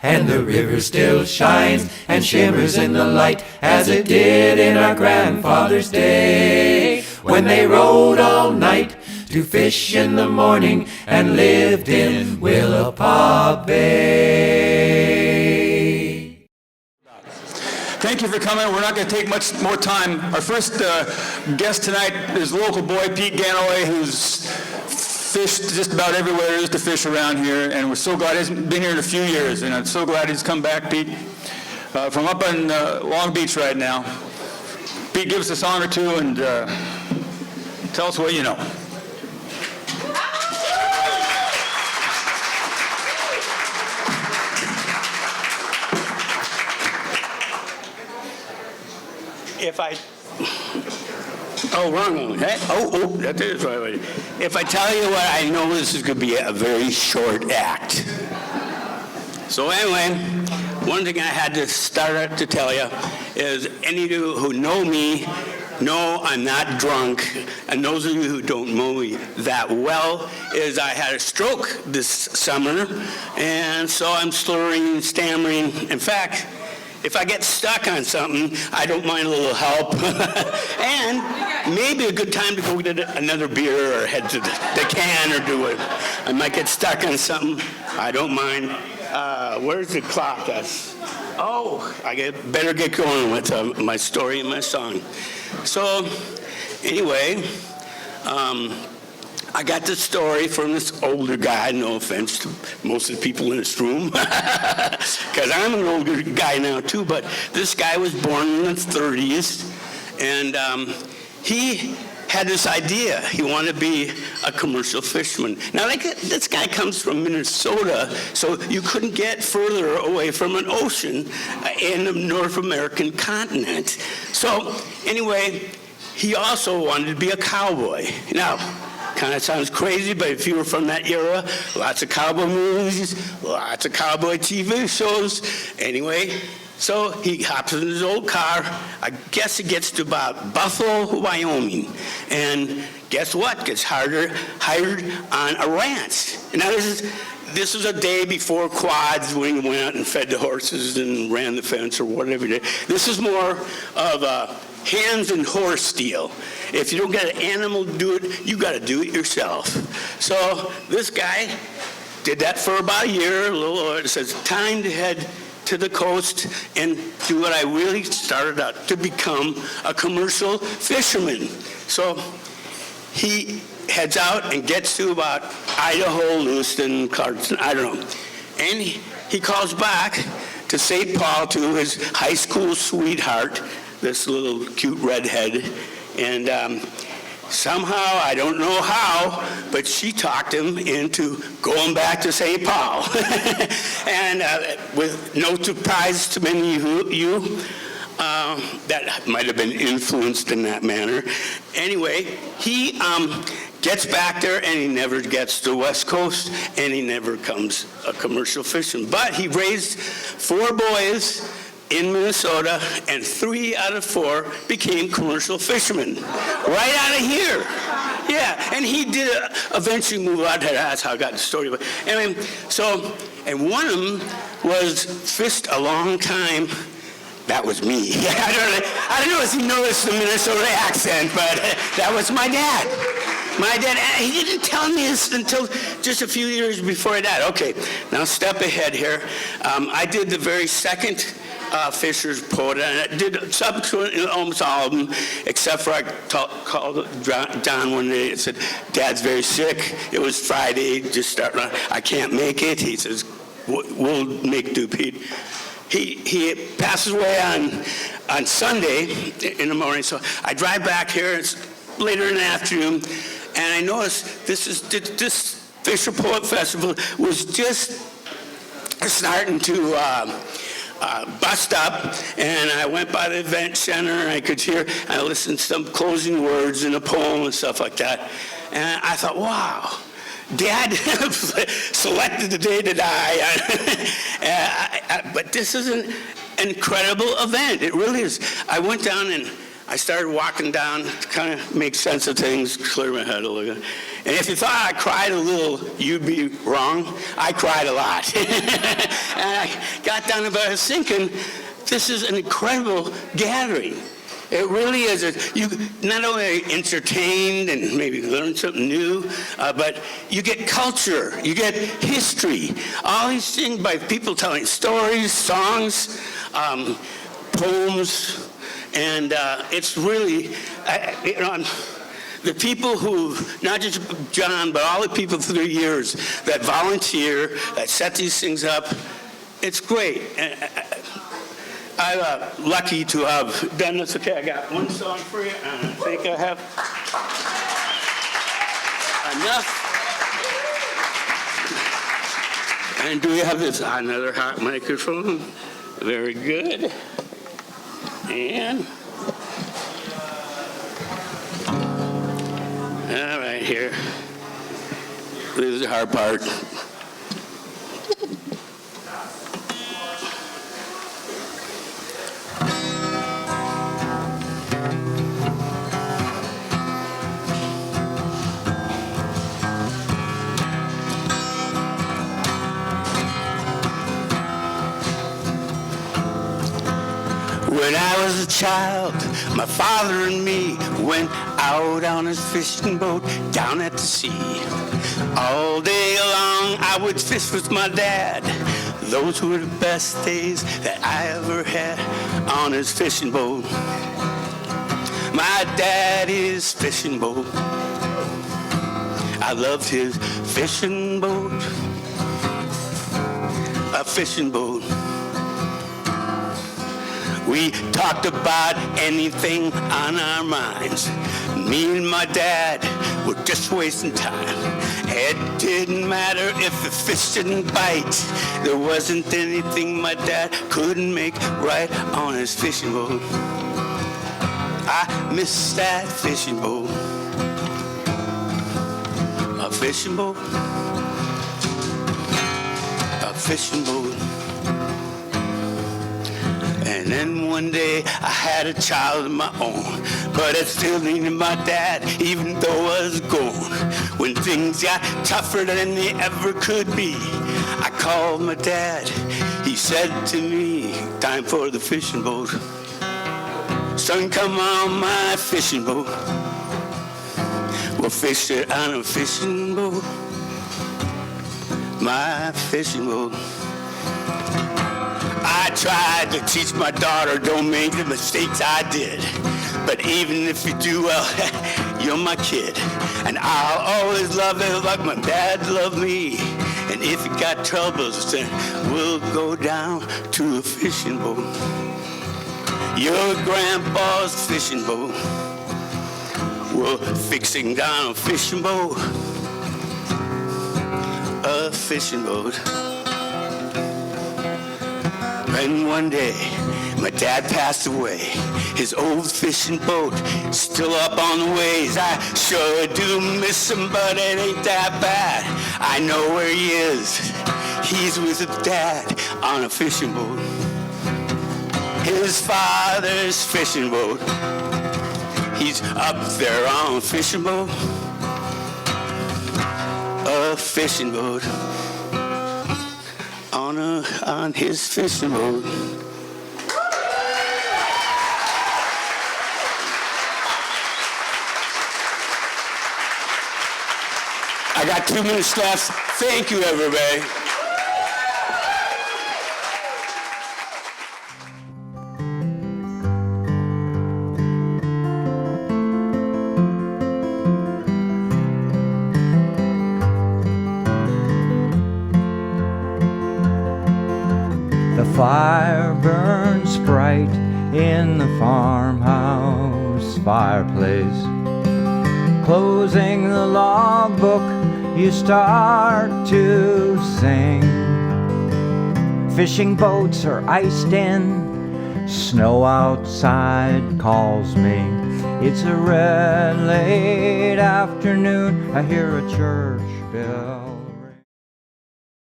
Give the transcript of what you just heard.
And the river still shines and shimmers in the light as it did in our grandfather's day, when they rode all night to fish in the morning and lived in Willapa Bay. Thank you for coming. We're not going to take much more time. Our first guest tonight is local boy Pete Gannaway, who's fished just about everywhere there is to fish around here, and we're so glad he's been here in a few years, and I'm so glad he's come back, Pete, from up on Long Beach right now. Pete, give us a song or two and tell us what you know. Oh, wrong one. Hey? Oh, that is right. If I tell you what I know, this is going to be a very short act. So anyway, one thing I had to start to tell you is any of you who know me know I'm not drunk, and those of you who don't know me that well is I had a stroke this summer, and so I'm slurring, stammering. In fact, if I get stuck on something, I don't mind a little help. And maybe a good time to go get another beer or head to the can or do it. I might get stuck on something. I don't mind. Where's the clock? I better get going with my story and my song. So anyway, I got this story from this older guy, no offense to most of the people in this room, because I'm an older guy now too, but this guy was born in the 30s, and he had this idea. He wanted to be a commercial fisherman. Now, this guy comes from Minnesota, so you couldn't get further away from an ocean in the North American continent. So anyway, he also wanted to be a cowboy. Now, kind of sounds crazy, but if you were from that era, lots of cowboy movies, lots of cowboy TV shows. Anyway, so he hops in his old car. I guess he gets to about Buffalo, Wyoming. And guess what? Gets hired on a ranch. Now, this is a day before quads, when he went out and fed the horses and ran the fence or whatever he did. This is more of a hands and horse deal. If you don't get an animal to do it, you got to do it yourself. So this guy did that for about a year. It says, time to head to the coast and do what I really started out to become a commercial fisherman. So he heads out and gets to about Idaho, Lewiston, Clarkson, I don't know. And he calls back to St. Paul to his high school sweetheart, this little cute redhead, and somehow, I don't know how, but she talked him into going back to St. Paul. And with no surprise to many of you, that might have been influenced in that manner. Anyway, he gets back there, and he never gets to the West Coast, and he never becomes a commercial fisherman. But he raised 4 boys in Minnesota, and 3 out of 4 became commercial fishermen right out of here. Yeah, and he did eventually move out. That's how I got the story. But anyway, and one of them was fished a long time. That was me. I don't know if you noticed the Minnesota accent, but that was my dad. My dad, he didn't tell me this until just a few years before I died. Okay, now step ahead here. I did the very second Fisher's Poet, and I did subsequently almost all of them, except for I called Don one day and said, Dad's very sick. It was Friday, just starting. I can't make it. He says, we'll make do, Pete. He passes away on Sunday in the morning, so I drive back here. It's later in the afternoon, and I noticed this Fisher Poet Festival was just starting to bust up, and I went by the event center, and I could hear, I listened to some closing words in a poem and stuff like that, and I thought, wow, Dad selected the day to die. But this is an incredible event. It really is. I went down and I started walking down to kind of make sense of things, clear my head a little bit. And if you thought I cried a little, you'd be wrong. I cried a lot. And I got down and I was thinking, this is an incredible gathering. It really is. You not only entertained and maybe learn something new, but you get culture, you get history, all these things by people telling stories, songs, poems, and it's really, the people who, not just John, but all the people through the years that volunteer, that set these things up, it's great. I'm lucky to have done this. Okay, I got one song for you, and I think I have enough. And do we have this, another hot microphone? Very good. And, all right, here. This is the hard part. When I was a child, my father and me went out on his fishing boat down at the sea. All day long I would fish with my dad. Those were the best days that I ever had on his fishing boat. My daddy's fishing boat. I loved his fishing boat. A fishing boat. We talked about anything on our minds. Me and my dad were just wasting time. It didn't matter if the fish didn't bite. There wasn't anything my dad couldn't make right on his fishing boat. I miss that fishing boat. A fishing boat. A fishing boat. And then one day I had a child of my own, but I still needed my dad, even though I was gone. When things got tougher than they ever could be, I called my dad. He said to me, time for the fishing boat. Son, come on my fishing boat. We'll fish it on a fishing boat. My fishing boat. I tried to teach my daughter, don't make the mistakes I did. But even if you do, well, you're my kid. And I'll always love you like my dad loved me. And if you got troubles, then we'll go down to a fishing boat. Your grandpa's fishing boat. We're fixing down a fishing boat. A fishing boat. And one day, my dad passed away. His old fishing boat still up on the waves. I sure do miss him, but it ain't that bad. I know where he is. He's with his dad on a fishing boat. His father's fishing boat. He's up there on a fishing boat. A fishing boat. On his fishing boat. I got 2 minutes left. Thank you, everybody. The fire burns bright in the farmhouse fireplace. Closing the logbook, you start to sing. Fishing boats are iced in, snow outside calls me. It's a red late afternoon, I hear a church bell.